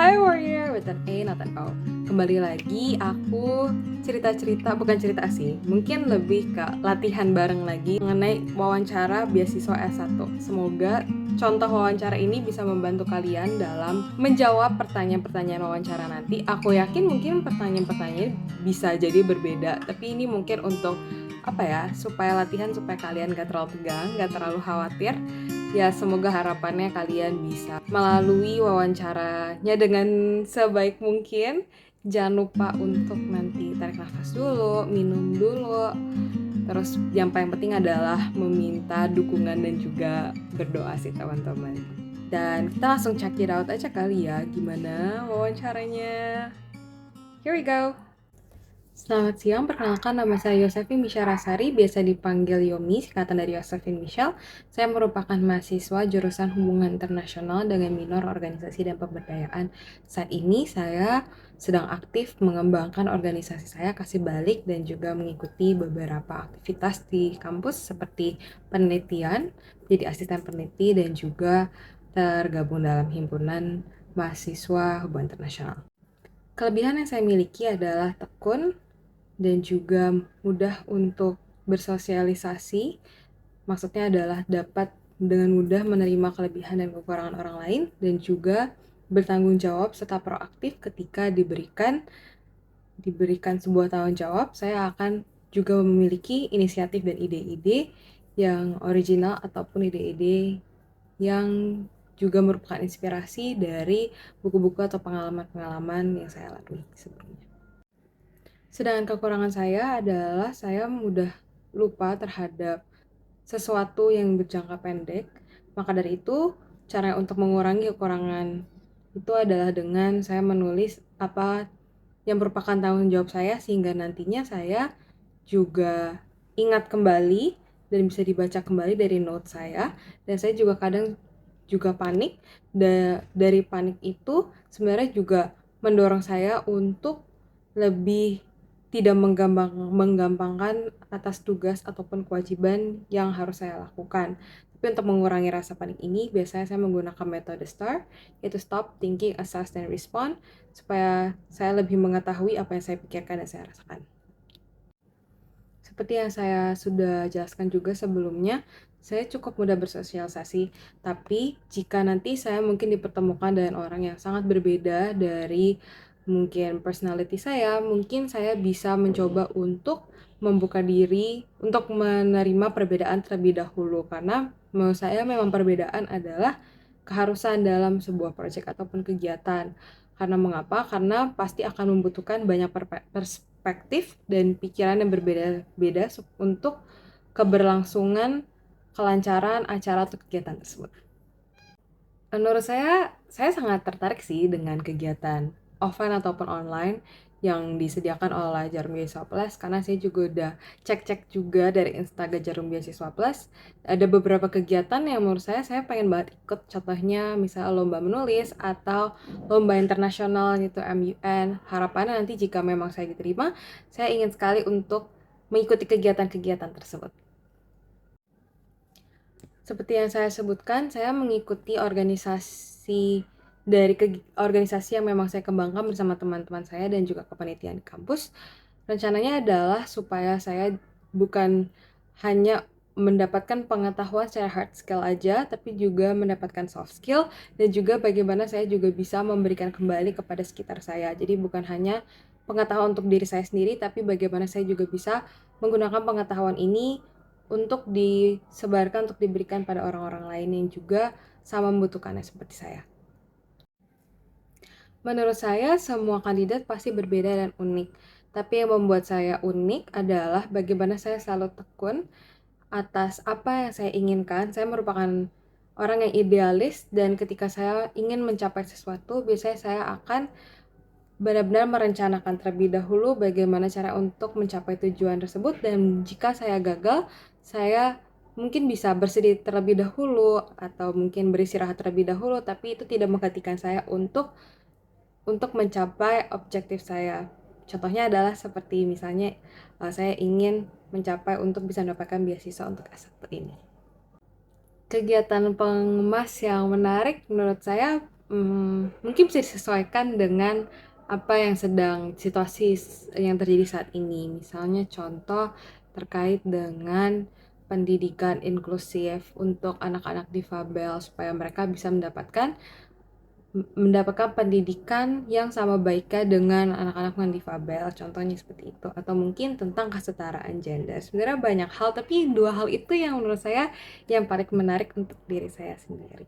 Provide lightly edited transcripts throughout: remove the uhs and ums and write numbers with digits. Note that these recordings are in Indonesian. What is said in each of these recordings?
Hi Warrior with an A not an O. Kembali lagi aku cerita-cerita, bukan cerita sih, mungkin lebih ke latihan bareng lagi mengenai wawancara beasiswa S1. Semoga contoh wawancara ini bisa membantu kalian dalam menjawab pertanyaan-pertanyaan wawancara nanti. Aku yakin mungkin pertanyaan-pertanyaan bisa jadi berbeda, tapi ini mungkin untuk supaya latihan, supaya kalian gak terlalu tegang, gak terlalu khawatir. Ya, semoga harapannya kalian bisa melalui wawancaranya dengan sebaik mungkin. Jangan lupa untuk nanti tarik nafas dulu, minum dulu. Terus yang paling penting adalah meminta dukungan dan juga berdoa sih teman-teman. Dan kita langsung check it out aja kali ya, gimana wawancaranya. Here we go. Selamat siang, perkenalkan nama saya Yosefin Misharasari, biasa dipanggil Yomi, singkatan dari Yosefin Michelle. Saya merupakan mahasiswa jurusan Hubungan Internasional dengan minor Organisasi dan Pemberdayaan. Saat ini saya sedang aktif mengembangkan organisasi saya Kasih Balik dan juga mengikuti beberapa aktivitas di kampus seperti penelitian, jadi asisten peneliti dan juga tergabung dalam himpunan mahasiswa Hubungan Internasional. Kelebihan yang saya miliki adalah tekun dan juga mudah untuk bersosialisasi. Maksudnya adalah dapat dengan mudah menerima kelebihan dan kekurangan orang lain dan juga bertanggung jawab serta proaktif ketika diberikan sebuah tanggung jawab. Saya akan juga memiliki inisiatif dan ide-ide yang original ataupun ide-ide yang juga merupakan inspirasi dari buku-buku atau pengalaman-pengalaman yang saya lalui sebelumnya. Sedangkan kekurangan saya adalah saya mudah lupa terhadap sesuatu yang berjangka pendek. Maka dari itu, cara untuk mengurangi kekurangan itu adalah dengan saya menulis apa yang merupakan tanggung jawab saya, sehingga nantinya saya juga ingat kembali dan bisa dibaca kembali dari note saya. Dan saya juga kadang juga panik. Dari panik itu sebenarnya juga mendorong saya untuk lebih tidak menggampangkan atas tugas ataupun kewajiban yang harus saya lakukan. Tapi untuk mengurangi rasa panik ini, biasanya saya menggunakan metode STAR, yaitu Stop, Thinking, Assess, dan Respond, supaya saya lebih mengetahui apa yang saya pikirkan dan saya rasakan. Seperti yang saya sudah jelaskan juga sebelumnya, saya cukup mudah bersosialisasi, tapi jika nanti saya mungkin dipertemukan dengan orang yang sangat berbeda dari mungkin personality saya, mungkin saya bisa mencoba untuk membuka diri untuk menerima perbedaan terlebih dahulu, karena menurut saya memang perbedaan adalah keharusan dalam sebuah proyek ataupun kegiatan. Karena mengapa? Karena pasti akan membutuhkan banyak perspektif dan pikiran yang berbeda-beda untuk keberlangsungan kelancaran acara atau kegiatan tersebut. Menurut saya sangat tertarik sih dengan kegiatan offline ataupun online yang disediakan oleh Jarum Beasiswa Plus, karena saya juga udah cek-cek juga dari Instagram Jarum Beasiswa Plus. Ada beberapa kegiatan yang menurut saya pengen banget ikut, contohnya misalnya lomba menulis atau lomba internasional gitu MUN. Harapannya nanti jika memang saya diterima, saya ingin sekali untuk mengikuti kegiatan-kegiatan tersebut. Seperti yang saya sebutkan, saya mengikuti organisasi yang memang saya kembangkan bersama teman-teman saya dan juga kepanitiaan di kampus. Rencananya adalah supaya saya bukan hanya mendapatkan pengetahuan secara hard skill aja, tapi juga mendapatkan soft skill dan juga bagaimana saya juga bisa memberikan kembali kepada sekitar saya. Jadi bukan hanya pengetahuan untuk diri saya sendiri, tapi bagaimana saya juga bisa menggunakan pengetahuan ini untuk disebarkan, untuk diberikan pada orang-orang lain yang juga sama membutuhkannya seperti saya. Menurut saya, semua kandidat pasti berbeda dan unik. Tapi yang membuat saya unik adalah bagaimana saya selalu tekun atas apa yang saya inginkan. Saya merupakan orang yang idealis, dan ketika saya ingin mencapai sesuatu, biasanya saya akan benar-benar merencanakan terlebih dahulu bagaimana cara untuk mencapai tujuan tersebut, dan jika saya gagal, saya mungkin bisa bersedih terlebih dahulu atau mungkin beristirahat terlebih dahulu, tapi itu tidak menghentikan saya untuk mencapai objektif saya. Contohnya adalah seperti misalnya saya ingin mencapai untuk bisa mendapatkan beasiswa untuk S1 ini. Kegiatan pengemas yang menarik menurut saya mungkin bisa disesuaikan dengan apa yang sedang situasi yang terjadi saat ini. Misalnya contoh terkait dengan pendidikan inklusif untuk anak-anak difabel supaya mereka bisa mendapatkan pendidikan yang sama baiknya dengan anak-anak non difabel, contohnya seperti itu. Atau mungkin tentang kesetaraan gender. Sebenarnya banyak hal, tapi dua hal itu yang menurut saya yang paling menarik untuk diri saya sendiri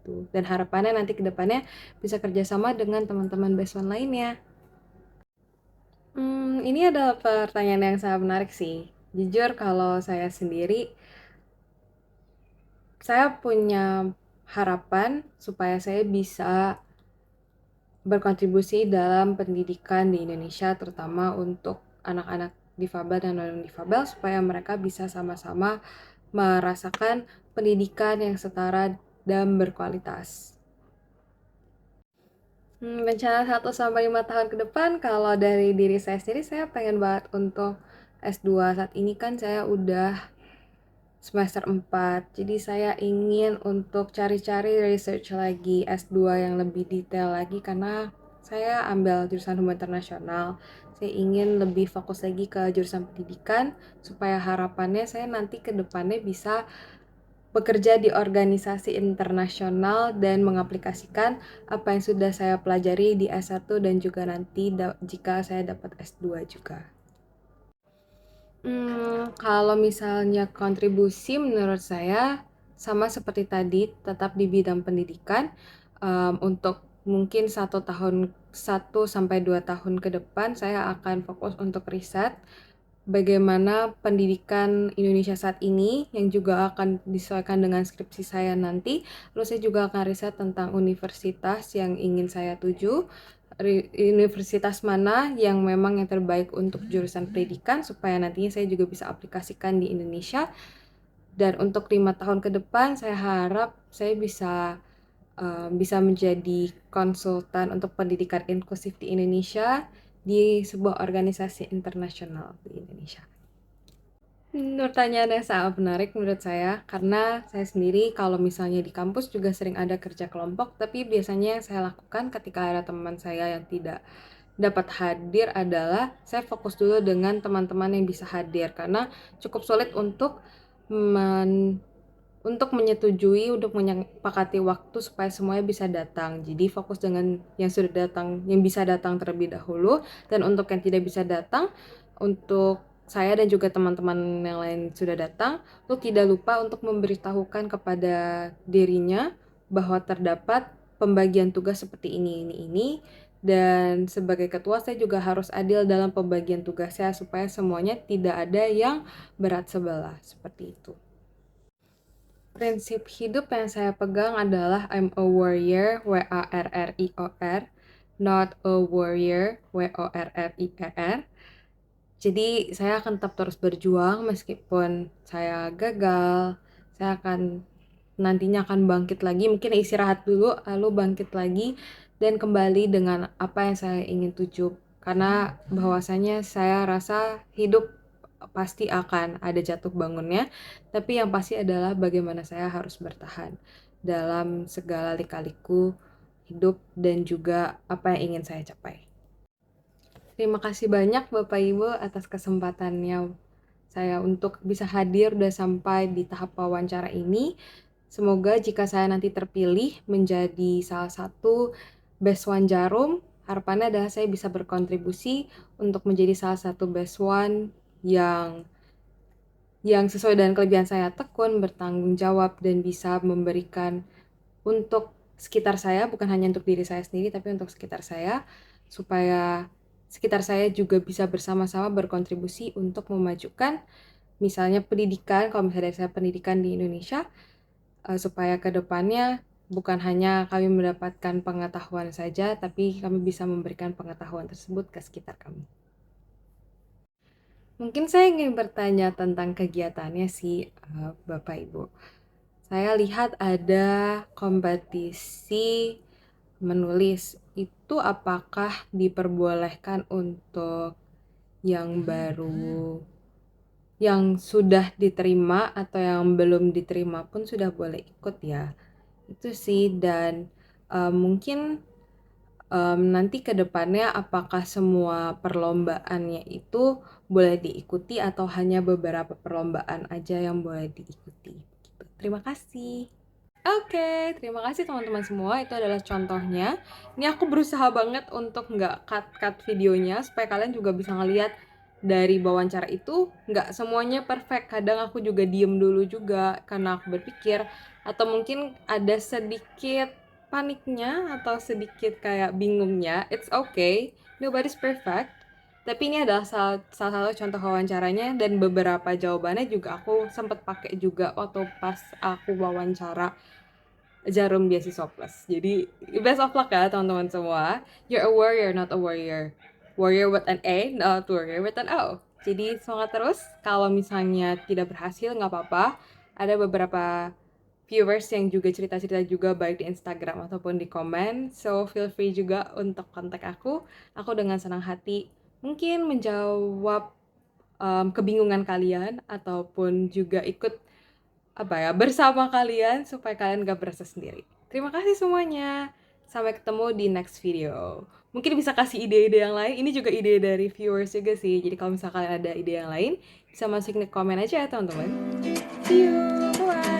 gitu. Dan harapannya nanti ke depannya bisa kerjasama dengan teman-teman Beswan lainnya. Ini adalah pertanyaan yang sangat menarik sih. Jujur kalau saya sendiri, saya punya harapan supaya saya bisa berkontribusi dalam pendidikan di Indonesia, terutama untuk anak-anak difabel dan non-difabel, supaya mereka bisa sama-sama merasakan pendidikan yang setara dan berkualitas. Rencana 1 sampai 5 tahun ke depan, kalau dari diri saya sendiri, saya pengen banget untuk S2. Saat ini kan saya udah semester 4, jadi saya ingin untuk cari-cari research lagi S2 yang lebih detail lagi, karena saya ambil jurusan hubungan internasional. Saya ingin lebih fokus lagi ke jurusan pendidikan, supaya harapannya saya nanti ke depannya bisa bekerja di organisasi internasional dan mengaplikasikan apa yang sudah saya pelajari di S1 dan juga nanti jika saya dapat S2 juga. Kalau misalnya kontribusi menurut saya sama seperti tadi, tetap di bidang pendidikan. Untuk mungkin 1 sampai 2 tahun ke depan saya akan fokus untuk riset bagaimana pendidikan Indonesia saat ini yang juga akan disesuaikan dengan skripsi saya nanti. Lalu saya juga akan riset tentang universitas yang ingin saya tuju, universitas mana yang memang yang terbaik untuk jurusan pendidikan supaya nantinya saya juga bisa aplikasikan di Indonesia. Dan untuk 5 tahun ke depan saya harap saya bisa menjadi konsultan untuk pendidikan inklusif di Indonesia di sebuah organisasi internasional di Indonesia. Pertanyaan yang sangat menarik menurut saya, karena saya sendiri kalau misalnya di kampus juga sering ada kerja kelompok, tapi biasanya yang saya lakukan ketika ada teman saya yang tidak dapat hadir adalah saya fokus dulu dengan teman-teman yang bisa hadir, karena cukup sulit untuk menyetujui, untuk menyepakati waktu supaya semuanya bisa datang. Jadi fokus dengan yang sudah datang, yang bisa datang terlebih dahulu, dan untuk yang tidak bisa datang, untuk saya dan juga teman-teman yang lain sudah datang, lu tidak lupa untuk memberitahukan kepada dirinya bahwa terdapat pembagian tugas seperti ini. Dan sebagai ketua saya juga harus adil dalam pembagian tugasnya supaya semuanya tidak ada yang berat sebelah, seperti itu. Prinsip hidup yang saya pegang adalah I'm a warrior, WARRIOR, not a warrior, WORRIER. Jadi saya akan tetap terus berjuang meskipun saya gagal. Saya akan nantinya akan bangkit lagi, mungkin istirahat dulu lalu bangkit lagi dan kembali dengan apa yang saya ingin tuju. Karena bahwasanya saya rasa hidup pasti akan ada jatuh bangunnya, tapi yang pasti adalah bagaimana saya harus bertahan dalam segala lika-liku hidup dan juga apa yang ingin saya capai. Terima kasih banyak Bapak Ibu atas kesempatannya saya untuk bisa hadir udah sampai di tahap wawancara ini. Semoga jika saya nanti terpilih menjadi salah satu Beswan Jarum, harapannya adalah saya bisa berkontribusi untuk menjadi salah satu Beswan yang sesuai dengan kelebihan saya, tekun, bertanggung jawab, dan bisa memberikan untuk sekitar saya, bukan hanya untuk diri saya sendiri, tapi untuk sekitar saya, supaya sekitar saya juga bisa bersama-sama berkontribusi untuk memajukan misalnya pendidikan, kalau misalnya saya pendidikan di Indonesia, supaya ke depannya bukan hanya kami mendapatkan pengetahuan saja, tapi kami bisa memberikan pengetahuan tersebut ke sekitar kami. Mungkin saya ingin bertanya tentang kegiatannya sih, Bapak Ibu. Saya lihat ada kompetisi menulis. Itu apakah diperbolehkan untuk yang baru, yang sudah diterima atau yang belum diterima pun sudah boleh ikut ya? Itu sih. Dan Mungkin nanti ke depannya apakah semua perlombaannya itu boleh diikuti atau hanya beberapa perlombaan aja yang boleh diikuti gitu. Terima kasih. Oke, terima kasih teman-teman semua. Itu adalah contohnya. Ini aku berusaha banget untuk nggak cut-cut videonya supaya kalian juga bisa ngeliat dari wawancara itu nggak semuanya perfect. Kadang aku juga diem dulu juga karena aku berpikir atau mungkin ada sedikit paniknya atau sedikit kayak bingungnya. It's okay, nobody's perfect. Tapi ini adalah salah satu contoh wawancaranya dan beberapa jawabannya juga aku sempat pakai juga waktu pas aku wawancara Jarum Beasiswa Plus. Jadi best of luck ya teman-teman semua. You're a warrior, not a warrior. Warrior with an A, not warrior with an O. Jadi semangat terus. Kalau misalnya tidak berhasil nggak apa-apa. Ada beberapa viewers yang juga cerita-cerita juga baik di Instagram ataupun di komen. So feel free juga untuk kontak aku. Aku dengan senang hati mungkin menjawab kebingungan kalian ataupun juga ikut bersama kalian supaya kalian gak berasa sendiri. Terima kasih semuanya. Sampai ketemu di next video. Mungkin bisa kasih ide-ide yang lain. Ini juga ide dari viewers juga sih. Jadi kalau misalnya kalian ada ide yang lain, bisa masukin di komen aja ya teman-teman. See you. Bye.